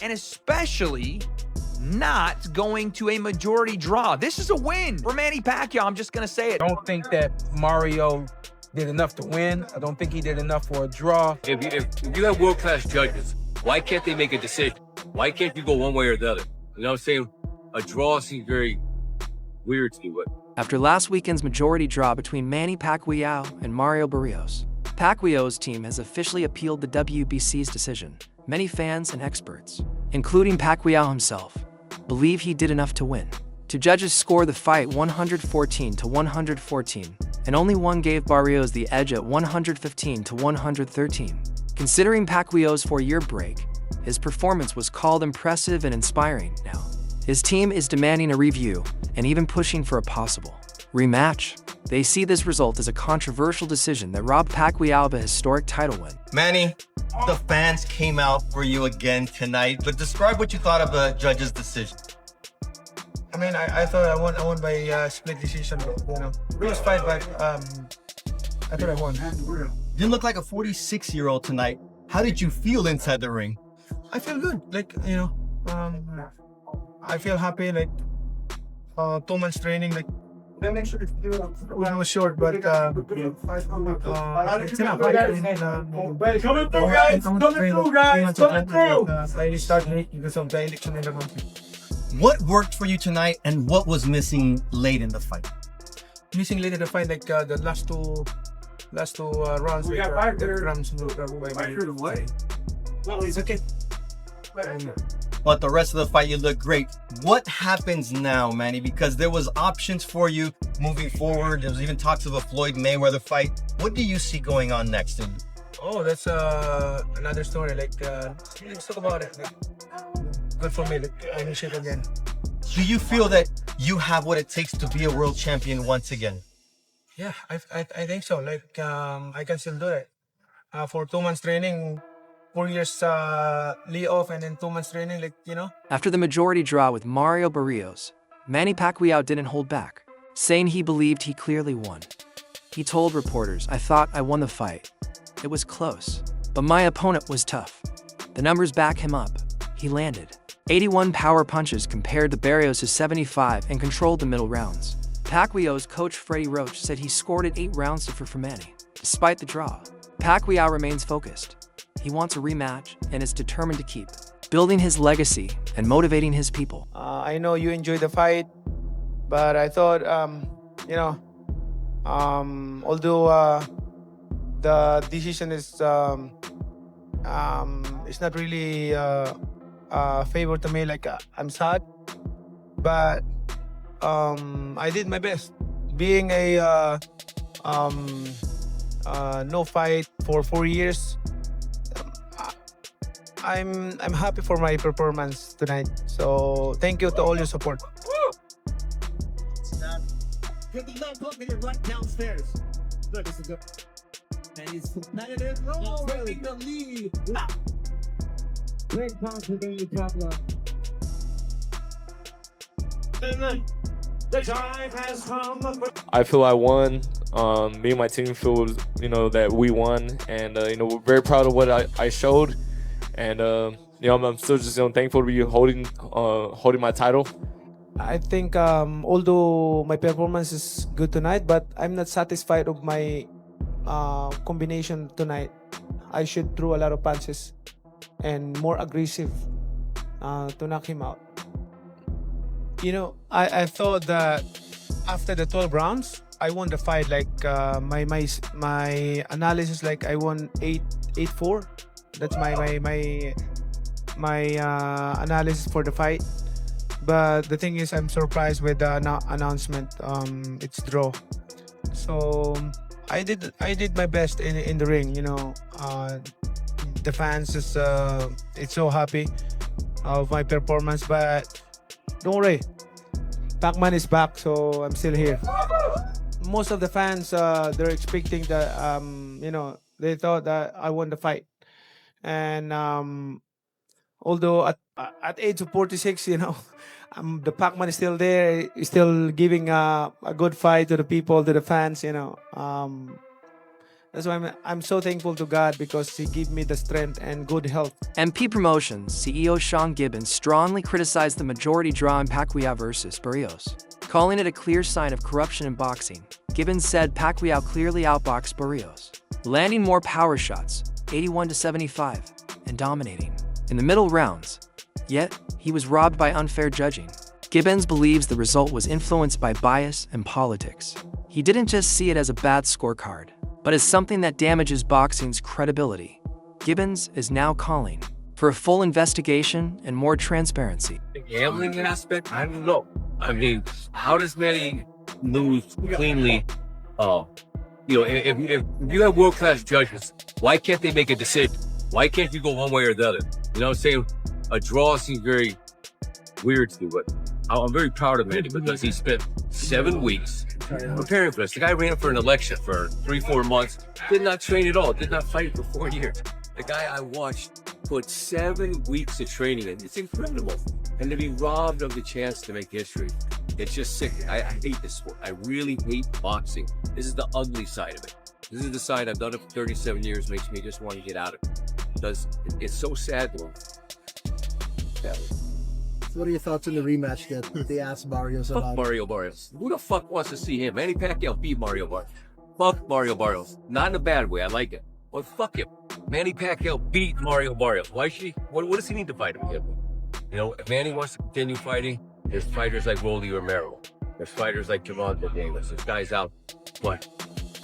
and especially not going to a majority draw. This is a win for Manny Pacquiao. I'm just going to say it. I don't think that Mario did enough to win. I don't think he did enough for a draw. If you have world-class judges, why can't they make a decision? Why can't you go one way or the other? You know what I'm saying? A draw seems very weird to me. But after last weekend's majority draw between Manny Pacquiao and Mario Barrios, Pacquiao's team has officially appealed the WBC's decision. Many fans and experts, including Pacquiao himself, believe he did enough to win. Two judges scored the fight 114-114, and only one gave Barrios the edge at 115-113. Considering Pacquiao's 4-year break, his performance was called impressive and inspiring. Now, his team is demanding a review and even pushing for a possible rematch. They see this result as a controversial decision that robbed Pacquiao of a historic title win. Manny, the fans came out for you again tonight, but describe what you thought of the judge's decision. I mean, I thought I won by split decision, you know. It was fight, but I thought I won. Didn't look like a 46-year-old tonight. How did you feel inside the ring? I feel good, like, you know, I feel happy, like 2 months training, like, when I was short, but it's enough. Coming through, guys! I started late because of the election in the country. What worked for you tonight, and what was missing late in the fight? Missing late in the fight, like the last two rounds. We got 5 grams. Well, it's okay. But the rest of the fight, you look great. What happens now, Manny? Because there was options for you moving forward. There was even talks of a Floyd Mayweather fight. What do you see going on next? Oh, that's another story. Like, let's talk about it. Like, good for me. Like, I'm in shape again. Do you feel that you have what it takes to be a world champion once again? Yeah, I think so. Like, I can still do it. For 2 months training, 4 years layoff, and then 2 months training, like, you know. After the majority draw with Mario Barrios, Manny Pacquiao didn't hold back, saying he believed he clearly won. He told reporters, "I thought I won the fight. It was close, but my opponent was tough. The numbers back him up. He landed 81 power punches compared to Barrios' 75 and controlled the middle rounds." Pacquiao's coach Freddie Roach said he scored it 8 rounds to for Manny. Despite the draw, Pacquiao remains focused. He wants a rematch and is determined to keep building his legacy and motivating his people. I know you enjoyed the fight, but I thought, you know, although the decision is it's not really favor to me, like I'm sad, but I did my best. Being a no fight for 4 years, I'm happy for my performance tonight. So thank you to all your support. Get the love bucket right downstairs. Look, this is good. And he's competitive. Oh, taking the lead. Great confidence, Pablo. The time has come. I feel I won. Me and my team feel, you know, that we won, and you know, we're very proud of what I showed. And you know, I'm still just, you know, thankful to be holding my title. I think although my performance is good tonight, but I'm not satisfied of my combination tonight. I should throw a lot of punches and more aggressive to knock him out. You know, I thought that after the 12 rounds, I won the fight. Like my analysis, like I won 8-4. That's my analysis for the fight. But the thing is, I'm surprised with the announcement. It's draw. So I did my best in the ring. You know, the fans is it's so happy of my performance. But don't worry, Pac-Man is back, so I'm still here. Most of the fans they're expecting that you know, they thought that I won the fight. And although at age of 46, you know, the Pac-Man is still there, still giving a good fight to the people, to the fans, you know. That's why I'm so thankful to God because He gave me the strength and good health. MP Promotions CEO Sean Gibbons strongly criticized the majority draw in Pacquiao versus Barrios, calling it a clear sign of corruption in boxing. Gibbons said Pacquiao clearly outboxed Barrios, landing more power shots, 81-75, and dominating in the middle rounds. Yet, he was robbed by unfair judging. Gibbons believes the result was influenced by bias and politics. He didn't just see it as a bad scorecard, but as something that damages boxing's credibility. Gibbons is now calling for a full investigation and more transparency. The gambling aspect, I don't know. I mean, how does Manny lose cleanly? If you have world-class judges, why can't they make a decision? Why can't you go one way or the other? You know what I'm saying? A draw seems very weird to me, but I'm very proud of Manny because he spent 7 weeks preparing for this. The guy ran for an election for 3-4 months, did not train at all, did not fight for 4 years. The guy I watched put 7 weeks of training in. It's incredible. And to be robbed of the chance to make history, it's just sick. I hate this sport. I really hate boxing. This is the ugly side of it. This is the side I've done it for 37 years, makes me just want to get out of it. Because it's so sad to him. Yeah. So what are your thoughts on the rematch that they asked Barrios Fuck about? Mario Barrios. Who the fuck wants to see him? Manny Pacquiao beat Mario Barrios. Fuck Mario Barrios. Not in a bad way. I like it. But fuck him. Manny Pacquiao beat Mario Barrios. Why should he? What does he need to fight him again? You know, if Manny wants to continue fighting, there's fighters like Rolly Romero. There's fighters like Gervonta Davis. There's guys out. But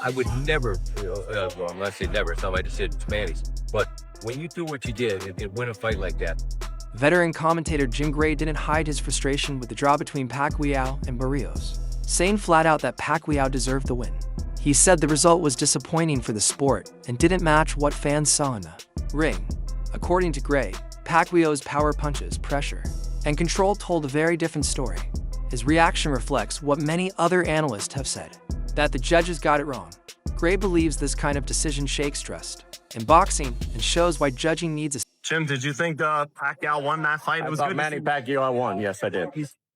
I would never, well, I'm not saying never. It's not my decision. It's Manny's. But when you do what you did and win a fight like that, Veteran commentator Jim Gray didn't hide his frustration with the draw between Pacquiao and Barrios, saying flat out that Pacquiao deserved the win. He said the result was disappointing for the sport and didn't match what fans saw in the ring. According to Gray, Pacquiao's power punches, pressure, and control told a very different story. His reaction reflects what many other analysts have said, that the judges got it wrong. Gray believes this kind of decision shakes trust in boxing and shows why judging needs a Jim, did you think Pacquiao won that fight? It was good. Manny Pacquiao won. Yes, I did.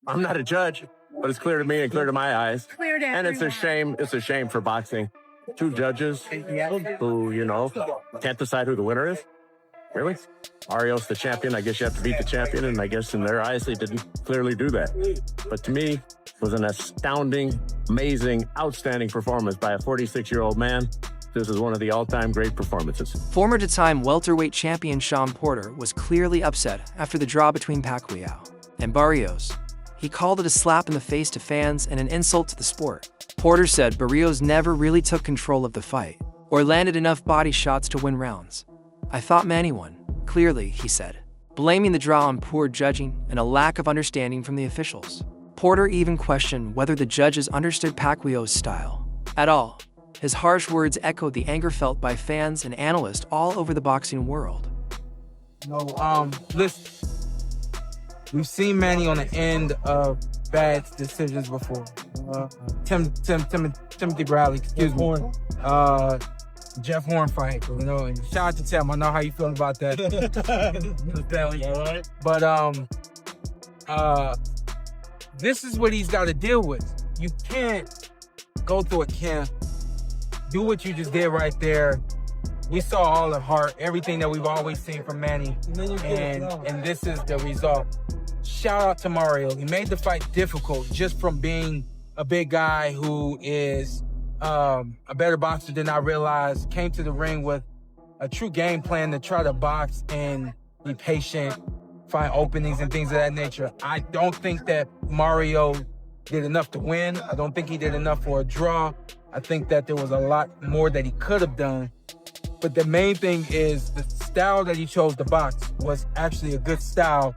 I'm not a judge, but it's clear to me and clear to my eyes. And it's a shame. It's a shame for boxing. 2 judges who, can't decide who the winner is. Really? Barrios, the champion. I guess you have to beat the champion, and I guess in their eyes, they didn't clearly do that. But to me, it was an astounding, amazing, outstanding performance by a 46-year-old man. This is one of the all-time great performances. Former two-time welterweight champion Shawn Porter was clearly upset after the draw between Pacquiao and Barrios. He called it a slap in the face to fans and an insult to the sport. Porter said Barrios never really took control of the fight or landed enough body shots to win rounds. I thought Manny won, clearly, he said, blaming the draw on poor judging and a lack of understanding from the officials. Porter even questioned whether the judges understood Pacquiao's style at all. His harsh words echoed the anger felt by fans and analysts all over the boxing world. Listen, we've seen Manny on the end of bad decisions before. Timothy Bradley, excuse me. Jeff Horn fight, and shout out to Tim. I know how you feel about that. But this is what he's got to deal with. You can't go through a camp, do what you just did right there. We saw all the heart, everything that we've always seen from Manny, and this is the result. Shout out to Mario. He made the fight difficult just from being a big guy who is a better boxer than I realized, came to the ring with a true game plan to try to box and be patient, find openings and things of that nature. I don't think that Mario did enough to win. I don't think he did enough for a draw. I think that there was a lot more that he could have done. But the main thing is the style that he chose to box was actually a good style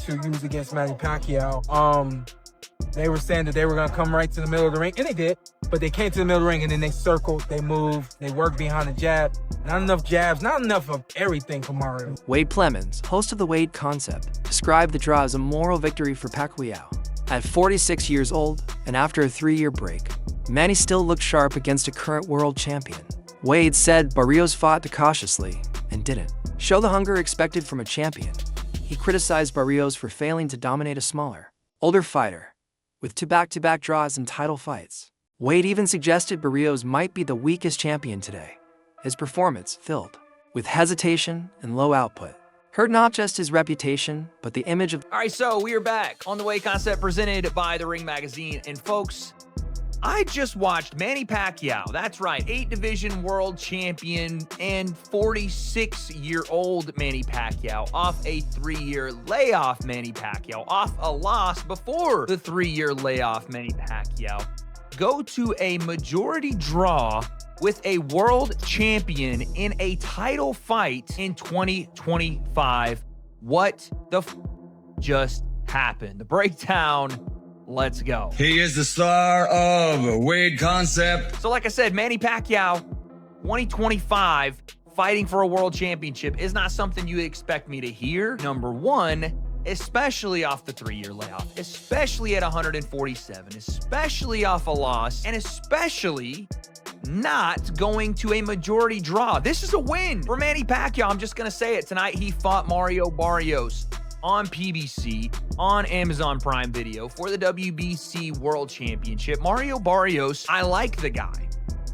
to use against Manny Pacquiao. They were saying that they were going to come right to the middle of the ring, and they did. But they came to the middle of the ring, and then they circled, they moved, they worked behind the jab. Not enough jabs, not enough of everything for Mario. Wade Plemons, host of the Wade Concept, described the draw as a moral victory for Pacquiao. At 46 years old, and after a 3-year break, Manny still looked sharp against a current world champion. Wade said Barrios fought cautiously and didn't show the hunger expected from a champion. He criticized Barrios for failing to dominate a smaller, older fighter with 2 back-to-back draws and title fights. Wade even suggested Barrios might be the weakest champion today. his performance filled with hesitation and low output. Hurt not just his reputation, but the image of... All right, so we are back on the Weight Concept presented by The Ring Magazine. And folks, I just watched Manny Pacquiao, that's right, 8-division world champion and 46-year-old Manny Pacquiao off a 3-year layoff. Manny Pacquiao off a loss before the 3-year layoff. Manny Pacquiao go to a majority draw with a world champion in a title fight in 2025. What the just happened? The breakdown. Let's go. He is the star of Weight Concept. So like I said, Manny Pacquiao, 2025, fighting for a world championship is not something you expect me to hear. Number one, especially off the 3-year layoff, especially at 147, especially off a loss, and especially not going to a majority draw. This is a win for Manny Pacquiao. I'm just going to say it. Tonight, he fought Mario Barrios on PBC, on Amazon Prime Video for the WBC World Championship. Mario Barrios, I like the guy,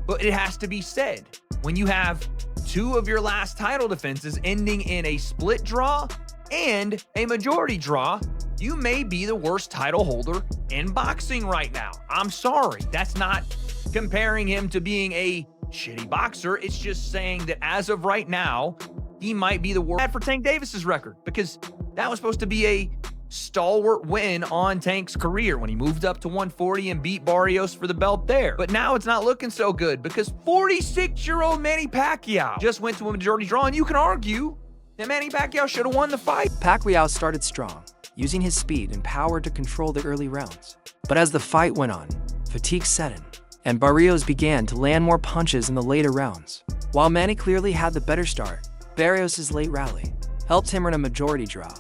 but it has to be said, when you have 2 of your last title defenses ending in a split draw and a majority draw, you may be the worst title holder in boxing right now. I'm sorry. That's not comparing him to being a shitty boxer. It's just saying that as of right now, he might be the worst. Bad for Tank Davis's record, because that was supposed to be a stalwart win on Tank's career when he moved up to 140 and beat Barrios for the belt there. But now it's not looking so good, because 46-year-old Manny Pacquiao just went to a majority draw, and you can argue that Manny Pacquiao should have won the fight. Pacquiao started strong, using his speed and power to control the early rounds. But as the fight went on, fatigue set in, and Barrios began to land more punches in the later rounds. While Manny clearly had the better start, Barrios' late rally helped him earn a majority draw.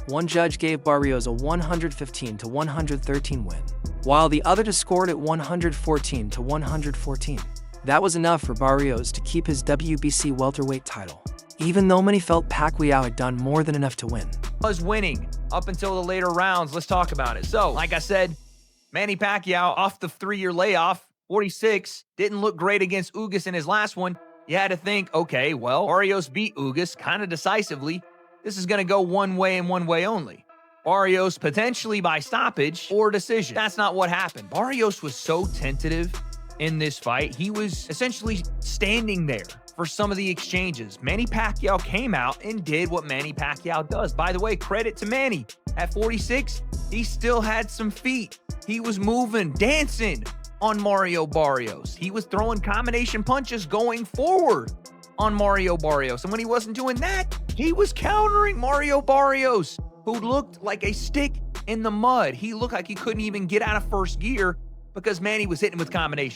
One judge gave Barrios a 115-113 win, while the other scored at 114-114. That was enough for Barrios to keep his WBC welterweight title, even though many felt Pacquiao had done more than enough to win. Was winning up until the later rounds. Let's talk about it. So, like I said, Manny Pacquiao off the 3-year layoff, 46, didn't look great against Ugas in his last one. You had to think, okay, well, Barrios beat Ugas kind of decisively. This is going to go one way and one way only. Barrios potentially by stoppage or decision. That's not what happened. Barrios was so tentative in this fight. He was essentially standing there for some of the exchanges. Manny Pacquiao came out and did what Manny Pacquiao does. By the way, credit to Manny. At 46, he still had some feet. He was moving, dancing on Mario Barrios. He was throwing combination punches going forward on Mario Barrios. And when he wasn't doing that, he was countering Mario Barrios, who looked like a stick in the mud. He looked like he couldn't even get out of first gear because Manny was hitting with combination.